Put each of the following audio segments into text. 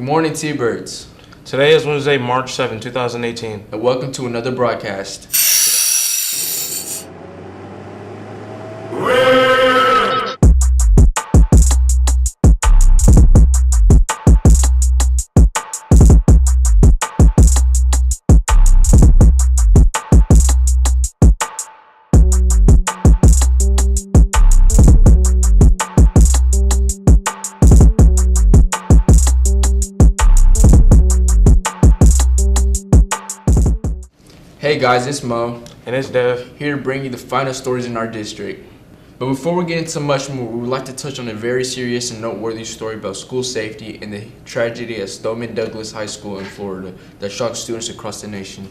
Good morning, T-Birds. Today is Wednesday, March 7, 2018. And welcome to another broadcast. Hey guys, it's Mo. And it's Dev. Here to bring you the finest stories in our district. But before we get into much more, we would like to touch on a very serious and noteworthy story about school safety and the tragedy at Stoneman Douglas High School in Florida that shocked students across the nation.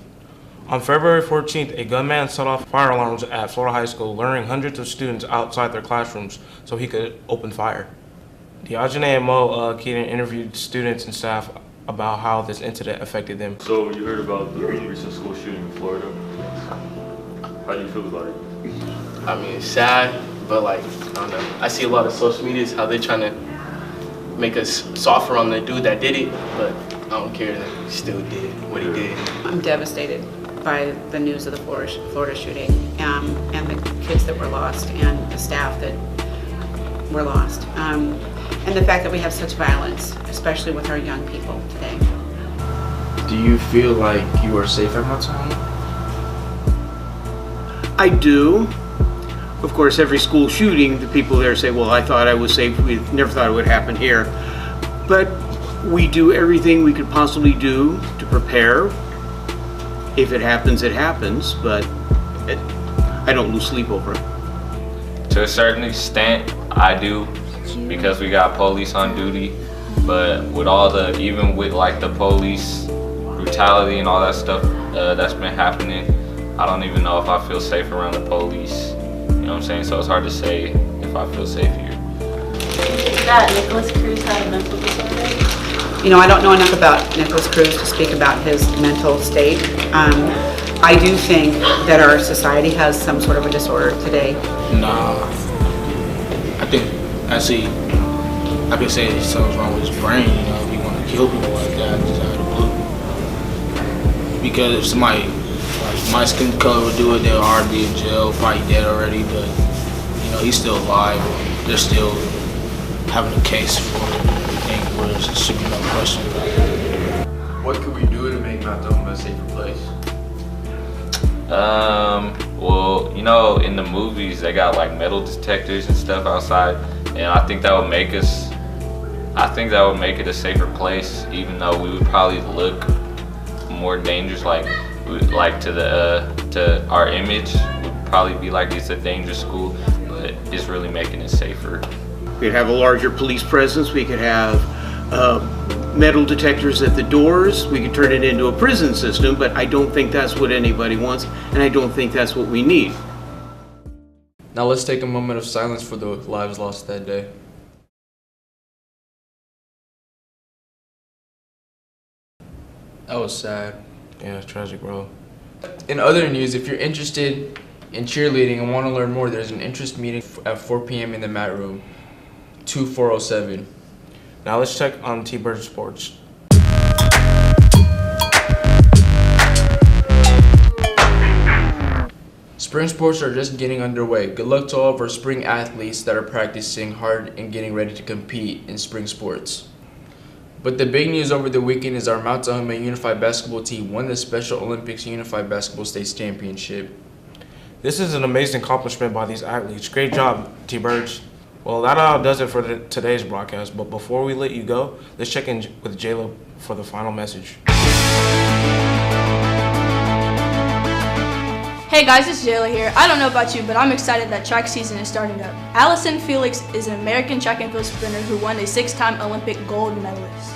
On February 14th, a gunman set off fire alarms at Florida High School, luring hundreds of students outside their classrooms so he could open fire. Diogene and Mo Keaton interviewed students and staff about how this incident affected them. So you heard about the recent school shooting in Florida. How do you feel about it? I mean, it's sad, but I don't know. I see a lot of social medias how they're trying to make us softer on the dude that did it, but I don't care that he still did what he did. I'm devastated by the news of the Florida shooting and the kids that were lost and the staff that were lost. And the fact that we have such violence, especially with our young people today. Do you feel like you are safe at Mount Tahoma? I do. Of course, every school shooting, the people there say, well, I thought I was safe. We never thought it would happen here. But we do everything we could possibly do to prepare. If it happens, it happens. But I don't lose sleep over it. To a certain extent, I do, because we got police on duty. But with all the, even with like the police brutality and all that stuff that's been happening, I don't even know if I feel safe around the police. You know what I'm saying? So it's hard to say if I feel safe here. That Nicholas Cruz had a mental disorder? You know, I don't know enough about Nicholas Cruz to speak about his mental state. I do think that our society has some sort of a disorder today. Nah, I think I can say something's wrong with his brain, you know, if he want to kill people like that just out of the blue. Because if somebody like my skin color would do it, they'll already be in jail, probably dead already, but you know, he's still alive. They're still having a case for him and everything where there should be no question about it. What could we do to make Mount Tahoma a safer place? Well, you know, in the movies they got like metal detectors and stuff outside, and I think that would make it a safer place, even though we would probably look more dangerous, like to our image would probably be like it's a dangerous school, but it's really making it safer. We could have a larger police presence. We could have metal detectors at the doors. We could turn it into a prison system, but I don't think that's what anybody wants, and I don't think that's what we need. Now let's take a moment of silence for the lives lost that day. That was sad. Yeah, it's tragic, bro. In other news, if you're interested in cheerleading and want to learn more, there's an interest meeting at 4 p.m. in the mat room, 2407. Now let's check on T-Bird Sports. Spring sports are just getting underway. Good luck to all of our spring athletes that are practicing hard and getting ready to compete in spring sports. But the big news over the weekend is our Mount Tahoma Unified Basketball team won the Special Olympics Unified Basketball States Championship. This is an amazing accomplishment by these athletes. Great job, T-Birds. Well, that does it for today's broadcast, but before we let you go, let's check in with J-Lo for the final message. Hey guys, it's Jayla here. I don't know about you, but I'm excited that track season is starting up. Allison Felix is an American track and field sprinter who won a 6-time Olympic gold medalist.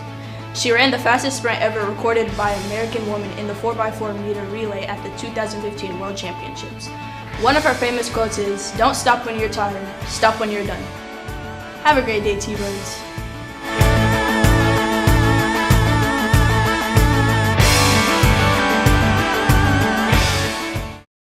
She ran the fastest sprint ever recorded by an American woman in the 4x4 meter relay at the 2015 World Championships. One of her famous quotes is, "Don't stop when you're tired, stop when you're done." Have a great day, T-Birds.